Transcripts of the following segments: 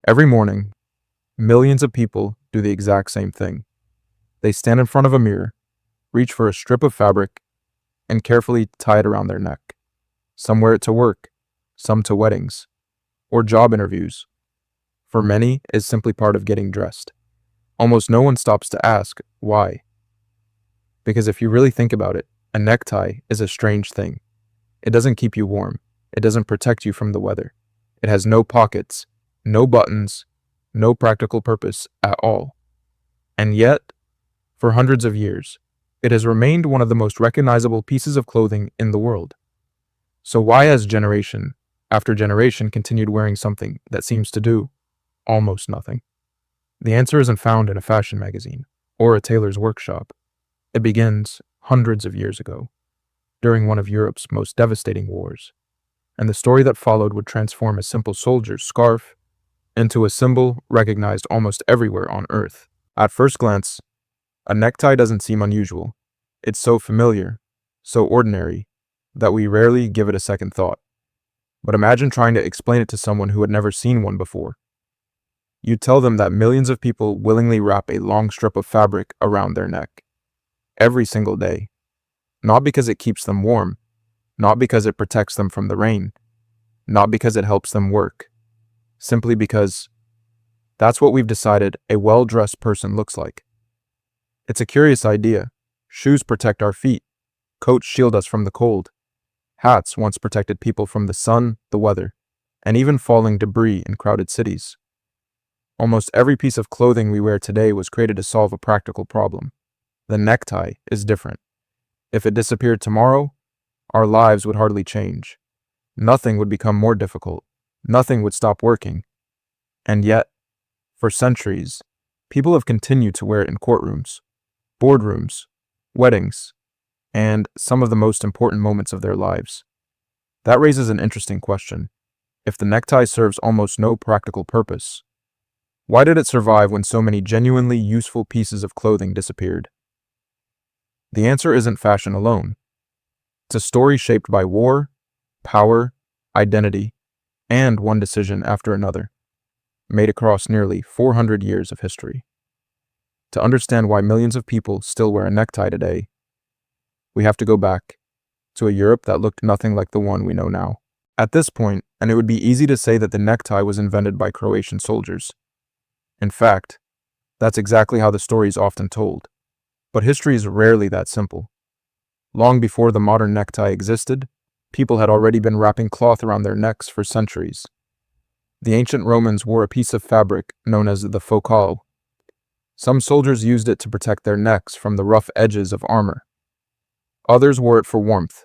Every morning, millions of people do the exact same thing. They stand in front of a mirror, reach for a strip of fabric, and carefully tie it around their neck. Some wear it to work, some to weddings, or job interviews. For many, it's simply part of getting dressed. Almost no one stops to ask why. Because if you really think about it, a necktie is a strange thing. It doesn't keep you warm. It doesn't protect you from the weather. It has no pockets, no buttons, no practical purpose at all. And yet, for hundreds of years, it has remained one of the most recognizable pieces of clothing in the world. So why has generation after generation continued wearing something that seems to do almost nothing? The answer isn't found in a fashion magazine or a tailor's workshop. It begins hundreds of years ago, during one of Europe's most devastating wars, and the story that followed would transform a simple soldier's scarf into a symbol recognized almost everywhere on Earth. At first glance, a necktie doesn't seem unusual. It's so familiar, so ordinary, that we rarely give it a second thought. But imagine trying to explain it to someone who had never seen one before. You tell them that millions of people willingly wrap a long strip of fabric around their neck, every single day. Not because it keeps them warm, not because it protects them from the rain, not because it helps them work, simply because that's what we've decided a well-dressed person looks like. It's a curious idea. Shoes protect our feet, coats shield us from the cold, hats once protected people from the sun, the weather, and even falling debris in crowded cities. Almost every piece of clothing we wear today was created to solve a practical problem. The necktie is different. If it disappeared tomorrow, our lives would hardly change. Nothing would become more difficult. Nothing would stop working. And yet, for centuries, people have continued to wear it in courtrooms, boardrooms, weddings, and some of the most important moments of their lives. That raises an interesting question. If the necktie serves almost no practical purpose, why did it survive when so many genuinely useful pieces of clothing disappeared? The answer isn't fashion alone. It's a story shaped by war, power, identity, and one decision after another, made across nearly 400 years of history. To understand why millions of people still wear a necktie today, we have to go back to a Europe that looked nothing like the one we know now. At this point, and it would be easy to say that the necktie was invented by Croatian soldiers. In fact, that's exactly how the story is often told. But history is rarely that simple. Long before the modern necktie existed, people had already been wrapping cloth around their necks for centuries. The ancient Romans wore a piece of fabric known as the focale. Some soldiers used it to protect their necks from the rough edges of armor. Others wore it for warmth,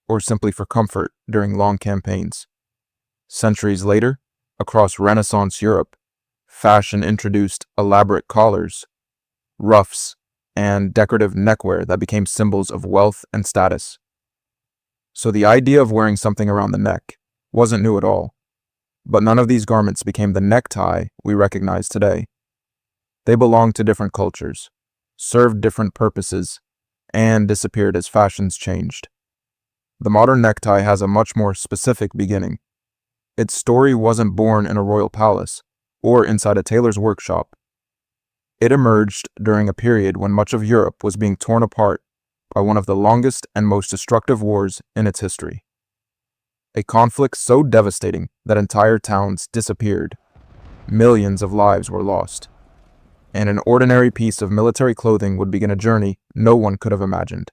or simply for comfort during long campaigns. Centuries later, across Renaissance Europe, fashion introduced elaborate collars, ruffs, and decorative neckwear that became symbols of wealth and status. So the idea of wearing something around the neck wasn't new at all, but none of these garments became the necktie we recognize today. They belonged to different cultures, served different purposes, and disappeared as fashions changed. The modern necktie has a much more specific beginning. Its story wasn't born in a royal palace or inside a tailor's workshop. It emerged during a period when much of Europe was being torn apart by one of the longest and most destructive wars in its history. A conflict so devastating that entire towns disappeared, millions of lives were lost, and an ordinary piece of military clothing would begin a journey no one could have imagined.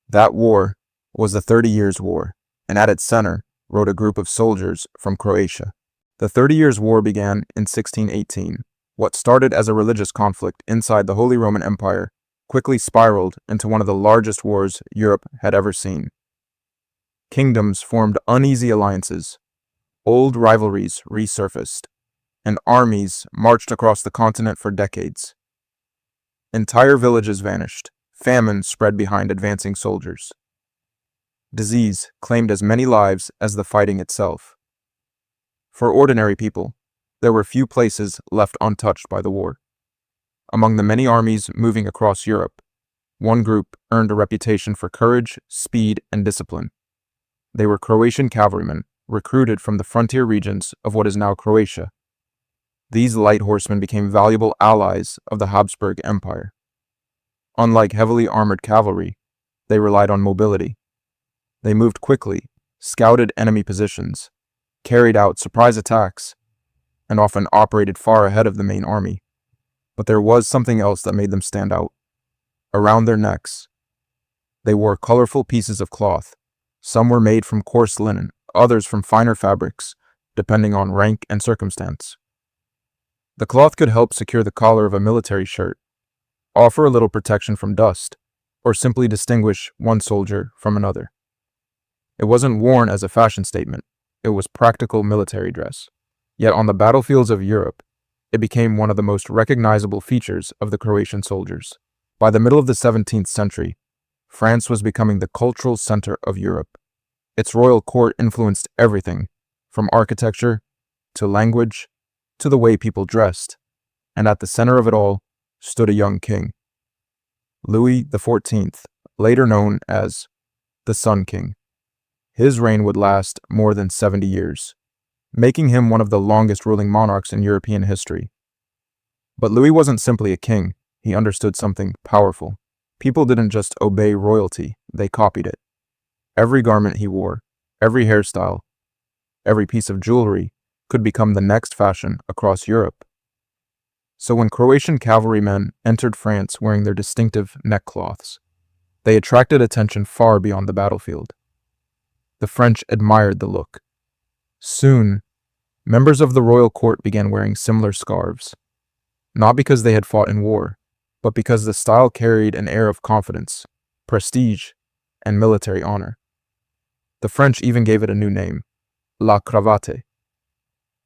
That war was the 30 Years' War, and at its center rode a group of soldiers from Croatia. The 30 Years' War began in 1618. What started as a religious conflict inside the Holy Roman Empire quickly spiraled into one of the largest wars Europe had ever seen. Kingdoms formed uneasy alliances, old rivalries resurfaced, and armies marched across the continent for decades. Entire villages vanished, famine spread behind advancing soldiers. Disease claimed as many lives as the fighting itself. For ordinary people, there were few places left untouched by the war. Among the many armies moving across Europe, one group earned a reputation for courage, speed, and discipline. They were Croatian cavalrymen, recruited from the frontier regions of what is now Croatia. These light horsemen became valuable allies of the Habsburg Empire. Unlike heavily armored cavalry, they relied on mobility. They moved quickly, scouted enemy positions, carried out surprise attacks, and often operated far ahead of the main army. But there was something else that made them stand out. Around their necks, they wore colorful pieces of cloth. Some were made from coarse linen, others from finer fabrics, depending on rank and circumstance. The cloth could help secure the collar of a military shirt, offer a little protection from dust, or simply distinguish one soldier from another. It wasn't worn as a fashion statement, it was practical military dress. Yet on the battlefields of Europe, it became one of the most recognizable features of the Croatian soldiers. By the middle of the 17th century, France was becoming the cultural center of Europe. Its royal court influenced everything, from architecture to language to the way people dressed, and at the center of it all stood a young king. Louis XIV, later known as the Sun King. His reign would last more than 70 years, making him one of the longest ruling monarchs in European history. But Louis wasn't simply a king, he understood something powerful. People didn't just obey royalty, they copied it. Every garment he wore, every hairstyle, every piece of jewelry could become the next fashion across Europe. So when Croatian cavalrymen entered France wearing their distinctive neckcloths, they attracted attention far beyond the battlefield. The French admired the look. Soon, members of the royal court began wearing similar scarves, not because they had fought in war, but because the style carried an air of confidence, prestige, and military honor. The French even gave it a new name, la cravate,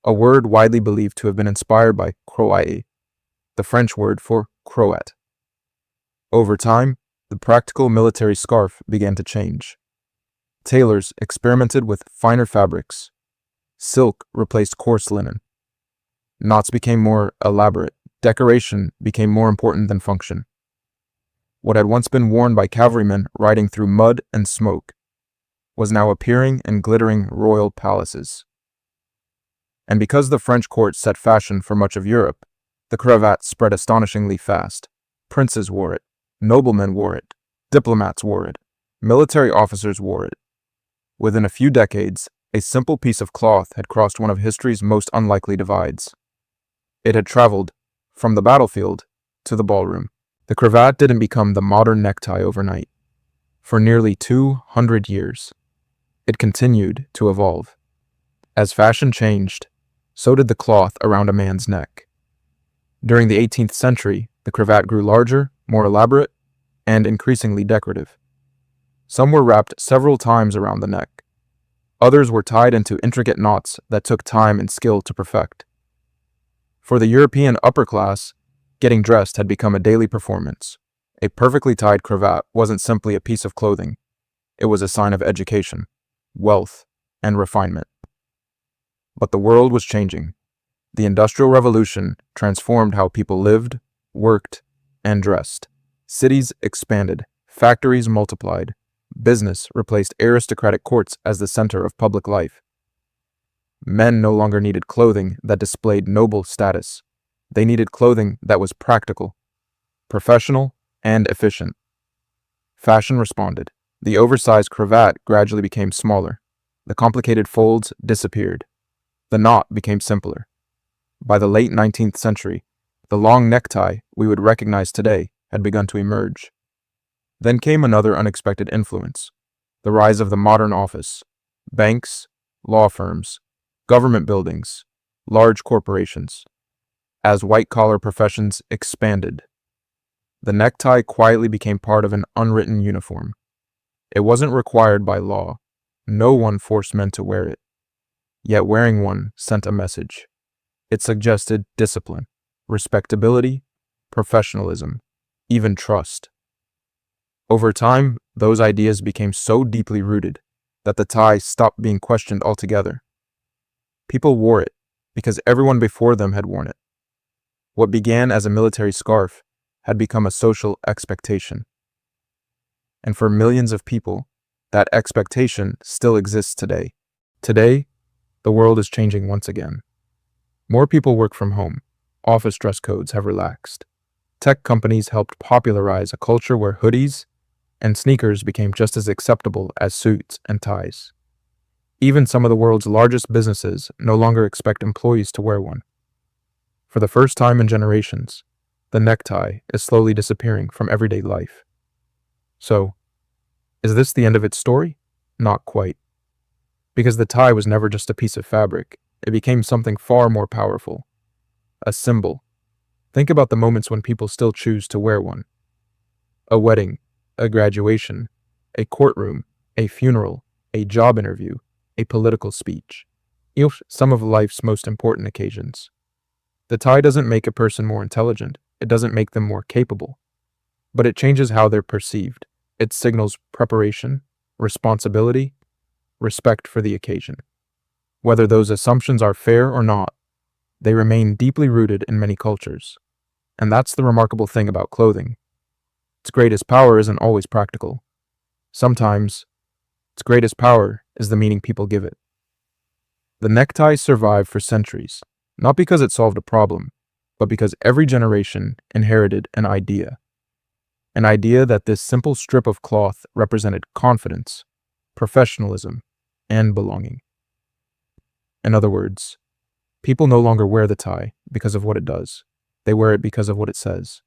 a word widely believed to have been inspired by croire, the French word for Croat. Over time, the practical military scarf began to change. Tailors experimented with finer fabrics. Silk replaced coarse linen. Knots became more elaborate. Decoration became more important than function. What had once been worn by cavalrymen riding through mud and smoke was now appearing in glittering royal palaces. And because the French court set fashion for much of Europe, the cravat spread astonishingly fast. Princes wore it, noblemen wore it, diplomats wore it, military officers wore it. Within a few decades, a simple piece of cloth had crossed one of history's most unlikely divides. It had traveled from the battlefield to the ballroom. The cravat didn't become the modern necktie overnight. For nearly 200 years, it continued to evolve. As fashion changed, so did the cloth around a man's neck. During the 18th century, the cravat grew larger, more elaborate, and increasingly decorative. Some were wrapped several times around the neck. Others were tied into intricate knots that took time and skill to perfect. For the European upper class, getting dressed had become a daily performance. A perfectly tied cravat wasn't simply a piece of clothing. It was a sign of education, wealth, and refinement. But the world was changing. The Industrial Revolution transformed how people lived, worked, and dressed. Cities expanded, factories multiplied, business replaced aristocratic courts as the center of public life. Men no longer needed clothing that displayed noble status. They needed clothing that was practical, professional, and efficient. Fashion responded. The oversized cravat gradually became smaller. The complicated folds disappeared. The knot became simpler. By the late 19th century, the long necktie we would recognize today had begun to emerge. Then came another unexpected influence, the rise of the modern office. Banks, law firms, government buildings, large corporations. As white-collar professions expanded, the necktie quietly became part of an unwritten uniform. It wasn't required by law. No one forced men to wear it. Yet wearing one sent a message. It suggested discipline, respectability, professionalism, even trust. Over time, those ideas became so deeply rooted that the tie stopped being questioned altogether. People wore it because everyone before them had worn it. What began as a military scarf had become a social expectation. And for millions of people, that expectation still exists today. Today, the world is changing once again. More people work from home. Office dress codes have relaxed. Tech companies helped popularize a culture where hoodies and sneakers became just as acceptable as suits and ties. Even some of the world's largest businesses no longer expect employees to wear one. For the first time in generations, the necktie is slowly disappearing from everyday life. So, is this the end of its story? Not quite. Because the tie was never just a piece of fabric, it became something far more powerful. A symbol. Think about the moments when people still choose to wear one. A wedding, a graduation, a courtroom, a funeral, a job interview, a political speech. Some of life's most important occasions. The tie doesn't make a person more intelligent, it doesn't make them more capable, but it changes how they're perceived. It signals preparation, responsibility, respect for the occasion. Whether those assumptions are fair or not, they remain deeply rooted in many cultures. And that's the remarkable thing about clothing. Its greatest power isn't always practical. Sometimes, its greatest power is the meaning people give it. The necktie survived for centuries, not because it solved a problem, but because every generation inherited an idea. An idea that this simple strip of cloth represented confidence, professionalism, and belonging. In other words, people no longer wear the tie because of what it does. They wear it because of what it says.